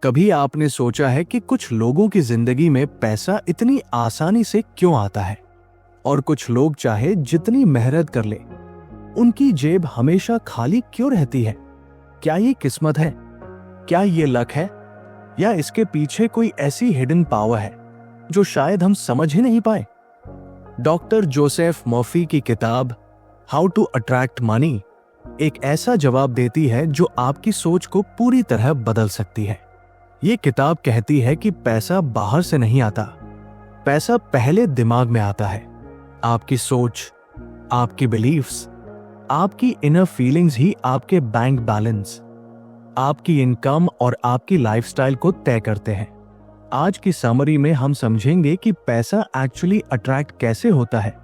कभी आपने सोचा है कि कुछ लोगों की जिंदगी में पैसा इतनी आसानी से क्यों आता है और कुछ लोग चाहे जितनी मेहनत कर ले उनकी जेब हमेशा खाली क्यों रहती है? क्या ये किस्मत है? क्या ये लक है? या इसके पीछे कोई ऐसी हिडन पावर है जो शायद हम समझ ही नहीं पाए? डॉक्टर जोसेफ मर्फी की किताब हाउ टू अट्रैक्ट मनी एक ऐसा जवाब देती है जो आपकी सोच को पूरी तरह बदल सकती है। ये किताब कहती है कि पैसा बाहर से नहीं आता, पैसा पहले दिमाग में आता है। आपकी सोच, आपकी बिलीफ्स, आपकी इनर फीलिंग्स ही आपके बैंक बैलेंस, आपकी इनकम और आपकी लाइफस्टाइल को तय करते हैं। आज की समरी में हम समझेंगे कि पैसा एक्चुअली अट्रैक्ट कैसे होता है,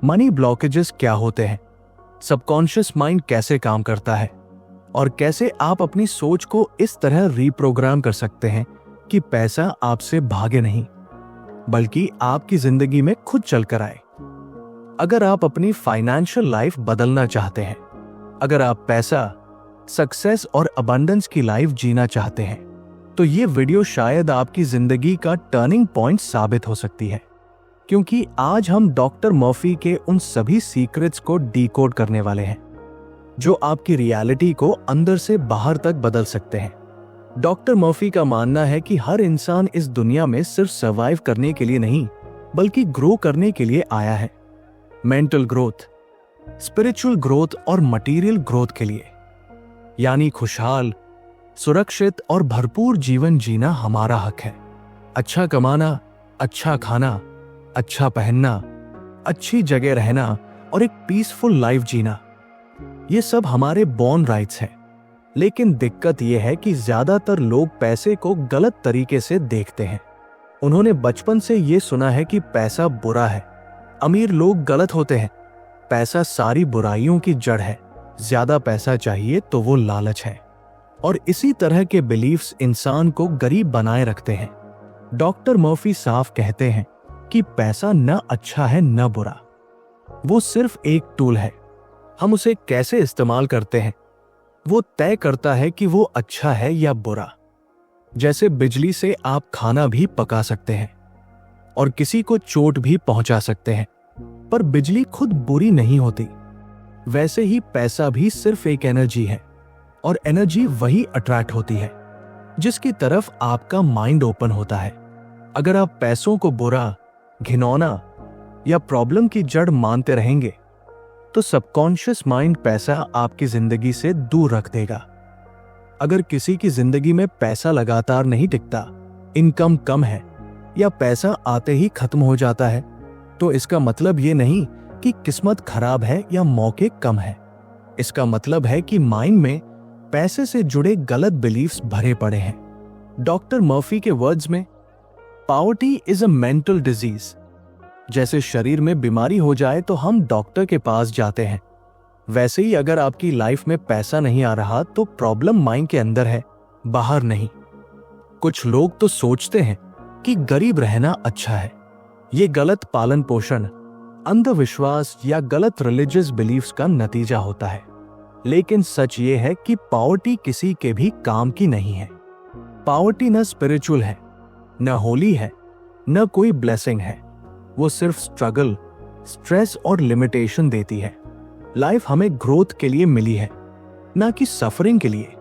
मनी ब्लॉकेजेस क्या होते हैं, सबकॉन्शियस माइंड कैसे काम करता है और कैसे आप अपनी सोच को इस तरह रीप्रोग्राम कर सकते हैं कि पैसा आपसे भागे नहीं बल्कि आपकी जिंदगी में खुद चलकर आए। अगर आप अपनी फाइनेंशियल लाइफ बदलना चाहते हैं, अगर आप पैसा, सक्सेस और अबंडेंस की लाइफ जीना चाहते हैं, तो ये वीडियो शायद आपकी जिंदगी का टर्निंग पॉइंट साबित हो सकती है, क्योंकि आज हम डॉक्टर मर्फी के उन सभी सीक्रेट्स को डिकोड करने वाले हैं जो आपकी रियलिटी को अंदर से बाहर तक बदल सकते हैं। डॉक्टर मर्फी का मानना है कि हर इंसान इस दुनिया में सिर्फ सर्वाइव करने के लिए नहीं बल्कि ग्रो करने के लिए आया है। मेंटल ग्रोथ, स्पिरिचुअल ग्रोथ और मटेरियल ग्रोथ के लिए, यानी खुशहाल, सुरक्षित और भरपूर जीवन जीना हमारा हक है। अच्छा कमाना, अच्छा खाना, अच्छा पहनना, अच्छी जगह रहना और एक पीसफुल लाइफ जीना, ये सब हमारे बॉर्न राइट्स हैं। लेकिन दिक्कत यह है कि ज्यादातर लोग पैसे को गलत तरीके से देखते हैं। उन्होंने बचपन से ये सुना है कि पैसा बुरा है, अमीर लोग गलत होते हैं, पैसा सारी बुराइयों की जड़ है, ज्यादा पैसा चाहिए तो वो लालच है। और इसी तरह के बिलीफ्स इंसान को गरीब बनाए रखते हैं। डॉक्टर मर्फी साफ कहते हैं कि पैसा न अच्छा है न बुरा, वो सिर्फ एक टूल है। हम उसे कैसे इस्तेमाल करते हैं वो तय करता है कि वो अच्छा है या बुरा। जैसे बिजली से आप खाना भी पका सकते हैं और किसी को चोट भी पहुंचा सकते हैं, पर बिजली खुद बुरी नहीं होती। वैसे ही पैसा भी सिर्फ एक एनर्जी है और एनर्जी वही अट्रैक्ट होती है जिसकी तरफ आपका माइंड ओपन होता है। अगर आप पैसों को बुरा, घिनौना या प्रॉब्लम की जड़ मानते रहेंगे तो सबकॉन्शियस माइंड पैसा आपकी जिंदगी से दूर रख देगा। अगर किसी की जिंदगी में पैसा लगातार नहीं टिकता, इनकम कम है या पैसा आते ही खत्म हो जाता है, तो इसका मतलब ये नहीं कि किस्मत खराब है या मौके कम है। इसका मतलब है कि माइंड में पैसे से जुड़े गलत बिलीफ्स भरे पड़े हैं। डॉक्टर मर्फी के वर्ड्स में, poverty is a mental disease. जैसे शरीर में बीमारी हो जाए तो हम डॉक्टर के पास जाते हैं, वैसे ही अगर आपकी लाइफ में पैसा नहीं आ रहा तो प्रॉब्लम माइंड के अंदर है, बाहर नहीं। कुछ लोग तो सोचते हैं कि गरीब रहना अच्छा है। ये गलत पालन पोषण, अंधविश्वास या गलत रिलीजियस बिलीफ्स का नतीजा होता है। लेकिन सच ये है कि पॉवर्टी किसी के भी काम की नहीं है। पॉवर्टी न स्पिरिचुअल है, न होली है, न कोई ब्लेसिंग है। वो सिर्फ स्ट्रगल, स्ट्रेस और लिमिटेशन देती है। लाइफ हमें ग्रोथ के लिए मिली है, ना कि सफरिंग के लिए।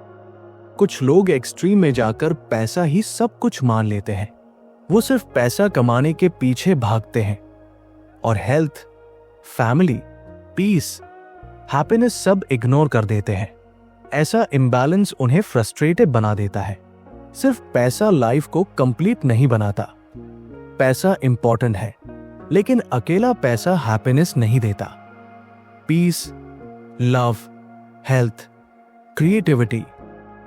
कुछ लोग एक्सट्रीम में जाकर पैसा ही सब कुछ मान लेते हैं। वो सिर्फ पैसा कमाने के पीछे भागते हैं और हेल्थ, फैमिली, पीस, हैप्पीनेस सब इग्नोर कर देते हैं। ऐसा इम्बैलेंस उन्हें फ्रस्ट्रेटेड बना देता है। सिर्फ पैसा लाइफ को कंप्लीट नहीं बनाता। पैसा इंपॉर्टेंट है, लेकिन अकेला पैसा हैप्पीनेस नहीं देता। पीस, लव, हेल्थ, क्रिएटिविटी,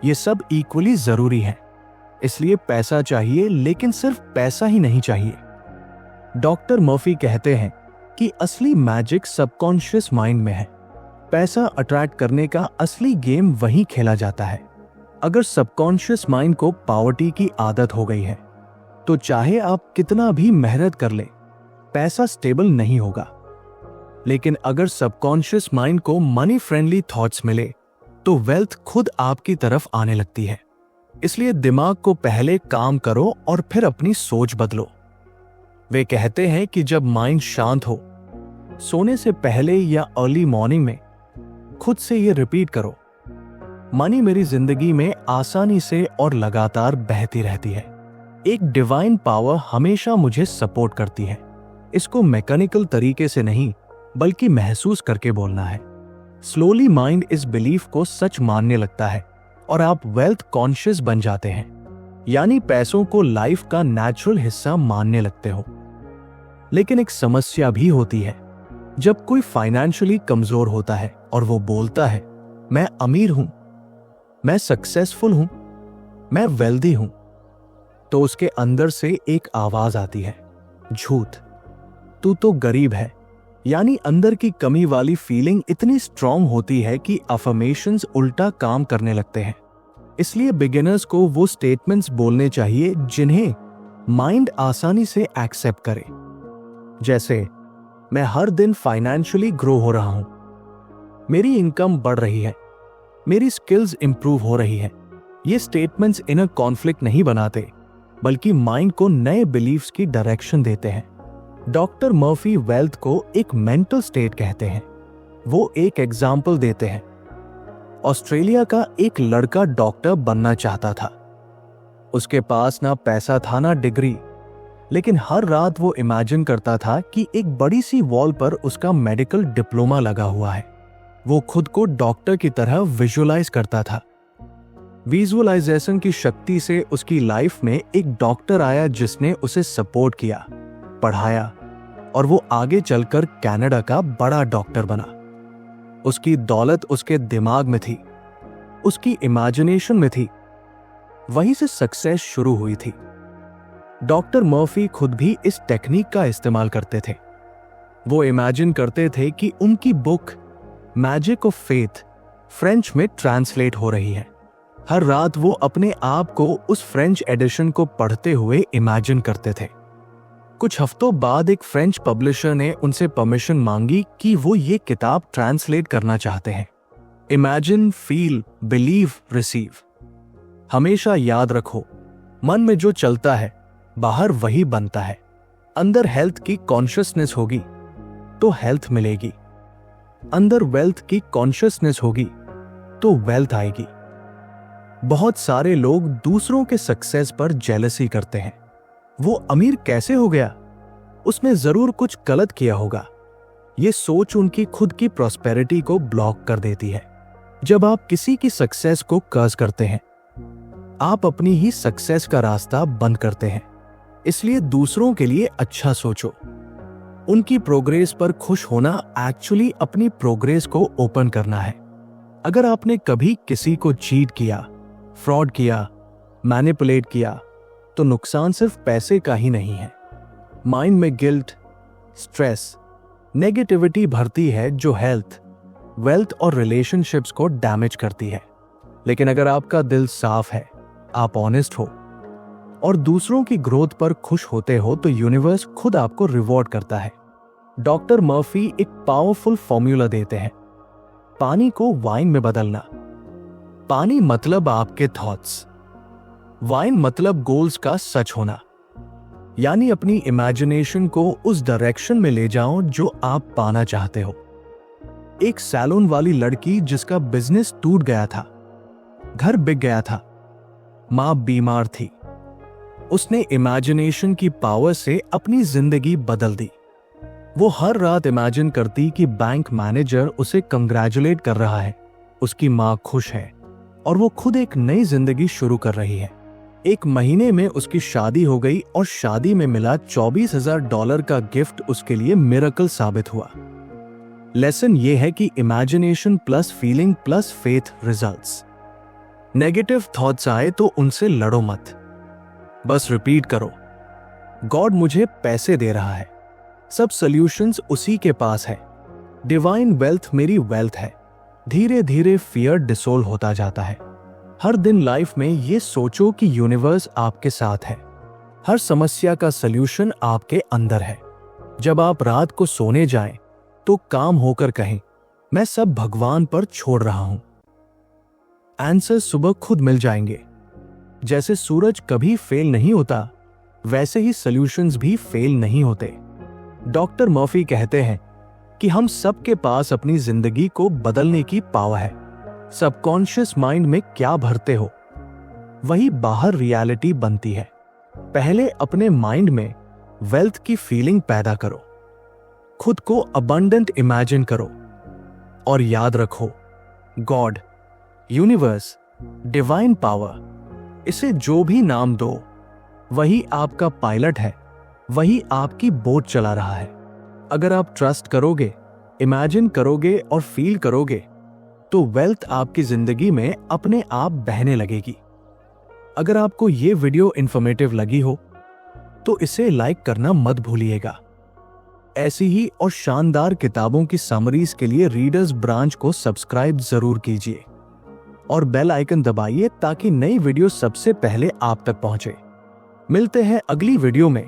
ये सब इक्वली जरूरी है। इसलिए पैसा चाहिए, लेकिन सिर्फ पैसा ही नहीं चाहिए। डॉक्टर मर्फी कहते हैं कि असली मैजिक सबकॉन्शियस माइंड में है। पैसा अट्रैक्ट करने का असली गेम वहीं खेला जाता है। अगर सबकॉन्शियस माइंड को पॉवर्टी की आदत हो गई है तो चाहे आप कितना भी मेहनत कर ले, पैसा स्टेबल नहीं होगा। लेकिन अगर सबकॉन्शियस माइंड को मनी फ्रेंडली थॉट्स मिले तो वेल्थ खुद आपकी तरफ आने लगती है। इसलिए दिमाग को पहले काम करो और फिर अपनी सोच बदलो। वे कहते हैं कि जब माइंड शांत हो, सोने से पहले या अर्ली मॉर्निंग में खुद से ये रिपीट करो, मनी मेरी जिंदगी में आसानी से और लगातार बहती रहती है। एक डिवाइन पावर हमेशा मुझे सपोर्ट करती है। इसको मैकेनिकल तरीके से नहीं बल्कि महसूस करके बोलना है। स्लोली माइंड इस बिलीफ को सच मानने लगता है और आप वेल्थ कॉन्शियस बन जाते हैं, यानी पैसों को लाइफ का नेचुरल हिस्सा मानने लगते हो। लेकिन एक समस्या भी होती है। जब कोई फाइनेंशियली कमजोर होता है और वो बोलता है, मैं अमीर हूं, मैं सक्सेसफुल हूं, मैं वेल्दी हूं, तो उसके अंदर से एक आवाज आती है, झूठ, तू तो गरीब है। यानी अंदर की कमी वाली फीलिंग इतनी स्ट्रांग होती है कि अफर्मेशंस उल्टा काम करने लगते हैं। इसलिए बिगिनर्स को वो स्टेटमेंट्स बोलने चाहिए जिन्हें माइंड आसानी से एक्सेप्ट करे, जैसे मैं हर दिन फाइनेंशियली ग्रो हो रहा हूं, मेरी इनकम बढ़ रही है, मेरी स्किल्स इंप्रूव हो रही है। ये स्टेटमेंट्स इनर कॉन्फ्लिक्ट नहीं बनाते बल्कि माइंड को नए बिलीफ्स की डायरेक्शन देते हैं। डॉक्टर मर्फी वेल्थ को एक मेंटल स्टेट कहते हैं। वो एक एग्जाम्पल देते हैं। ऑस्ट्रेलिया का एक लड़का डॉक्टर बनना चाहता था। उसके पास ना पैसा था ना डिग्री, लेकिन हर रात वो इमेजिन करता था कि एक बड़ी सी वॉल पर उसका मेडिकल डिप्लोमा लगा हुआ है। वो खुद को डॉक्टर की तरह विजुअलाइज करता था। विजुअलाइजेशन की शक्ति से उसकी लाइफ में एक डॉक्टर आया जिसने उसे सपोर्ट किया, पढ़ाया और वो आगे चलकर कनाडा का बड़ा डॉक्टर बना। उसकी दौलत उसके दिमाग में थी, उसकी इमेजिनेशन में थी। वहीं से सक्सेस शुरू हुई थी। डॉक्टर मर्फी खुद भी इस टेक्निक का इस्तेमाल करते थे। वो इमेजिन करते थे कि उनकी book magic of faith French में ट्रांसलेट हो रही है। हर रात वो अपने आप को उस फ्रेंच एडिशन को पढ़ते हुए इमेजिन करते थे। कुछ हफ्तों बाद एक फ्रेंच पब्लिशर ने उनसे परमिशन मांगी कि वो ये किताब ट्रांसलेट करना चाहते हैं। Imagine, feel, believe, receive. हमेशा याद रखो, मन में जो चलता है बाहर वही बनता है। अंदर हेल्थ की कॉन्शियसनेस होगी तो हेल्थ मिलेगी। अंदर वेल्थ की कॉन्शियसनेस होगी तो वेल्थ आएगी। बहुत सारे लोग दूसरों के सक्सेस पर जेलसी करते हैं। वो अमीर कैसे हो गया? उसने जरूर कुछ गलत किया होगा। ये सोच उनकी खुद की प्रॉस्पेरिटी को ब्लॉक कर देती है। जब आप किसी की सक्सेस को कर्ज करते हैं, आप अपनी ही सक्सेस का रास्ता बंद करते हैं। इसलिए दूसरों के लिए अच्छा सोचो। उनकी प्रोग्रेस पर खुश होना एक्चुअली अपनी प्रोग्रेस को ओपन करना है। अगर आपने कभी किसी को चीट किया, फ्रॉड किया, मैनिपुलेट किया, तो नुकसान सिर्फ पैसे का ही नहीं है। माइंड में गिल्ट, स्ट्रेस, नेगेटिविटी भरती है जो हेल्थ, वेल्थ और रिलेशनशिप्स को डैमेज करती है। लेकिन अगर आपका दिल साफ है, आप ऑनेस्ट हो और दूसरों की ग्रोथ पर खुश होते हो, तो यूनिवर्स खुद आपको रिवॉर्ड करता है। डॉक्टर मर्फी एक पावरफुल फॉर्मूला देते हैं, पानी को वाइन में बदलना। पानी मतलब आपके थॉट्स, वाइन मतलब गोल्स का सच होना। यानी अपनी इमेजिनेशन को उस डायरेक्शन में ले जाओ जो आप पाना चाहते हो। एक सैलून वाली लड़की जिसका बिजनेस टूट गया था, घर बिक गया था, मां बीमार थी। उसने इमेजिनेशन की पावर से अपनी जिंदगी बदल दी। वो हर रात इमेजिन करती कि बैंक मैनेजर उसे कंग्रेचुलेट कर रहा है, उसकी मां खुश है और वो खुद एक नई जिंदगी शुरू कर रही है। एक महीने में उसकी शादी हो गई और शादी में मिला $24,000 का गिफ्ट उसके लिए मिरेकल साबित हुआ। लेसन ये है कि imagination plus feeling plus faith results. Negative thoughts आए तो उनसे लड़ो मत, बस रिपीट करो, गॉड मुझे पैसे दे रहा है, सब सॉल्यूशंस उसी के पास है, डिवाइन वेल्थ मेरी वेल्थ है। धीरे धीरे फियर डिसोल्व होता जाता है। हर दिन लाइफ में ये सोचो कि यूनिवर्स आपके साथ है, हर समस्या का सॉल्यूशन आपके अंदर है। जब आप रात को सोने जाएं तो काम होकर कहें, मैं सब भगवान पर छोड़ रहा हूं। आंसर सुबह खुद मिल जाएंगे। जैसे सूरज कभी फेल नहीं होता, वैसे ही सॉल्यूशंस भी फेल नहीं होते। डॉक्टर मर्फी कहते हैं कि हम सबके पास अपनी जिंदगी को बदलने की पावर है। सबकॉन्शियस माइंड में क्या भरते हो, वही बाहर रियलिटी बनती है। पहले अपने माइंड में वेल्थ की फीलिंग पैदा करो, खुद को अबंडेंट इमेजिन करो और याद रखो, गॉड, यूनिवर्स, डिवाइन पावर, इसे जो भी नाम दो, वही आपका पायलट है, वही आपकी बोट चला रहा है। अगर आप ट्रस्ट करोगे, इमेजिन करोगे और फील करोगे, तो वेल्थ आपकी जिंदगी में अपने आप बहने लगेगी। अगर आपको ये वीडियो इंफॉर्मेटिव लगी हो तो इसे लाइक करना मत भूलिएगा। ऐसी ही और शानदार किताबों की समरीज के लिए रीडर्स ब्रांच को सब्सक्राइब जरूर कीजिए और बेल आइकन दबाइए ताकि नई वीडियो सबसे पहले आप तक पहुंचे। मिलते हैं अगली वीडियो में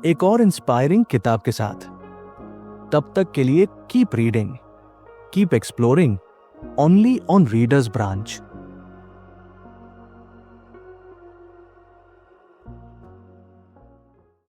एक और इंस्पायरिंग किताब के साथ। तब तक के लिए keep reading, keep exploring, only on readers branch.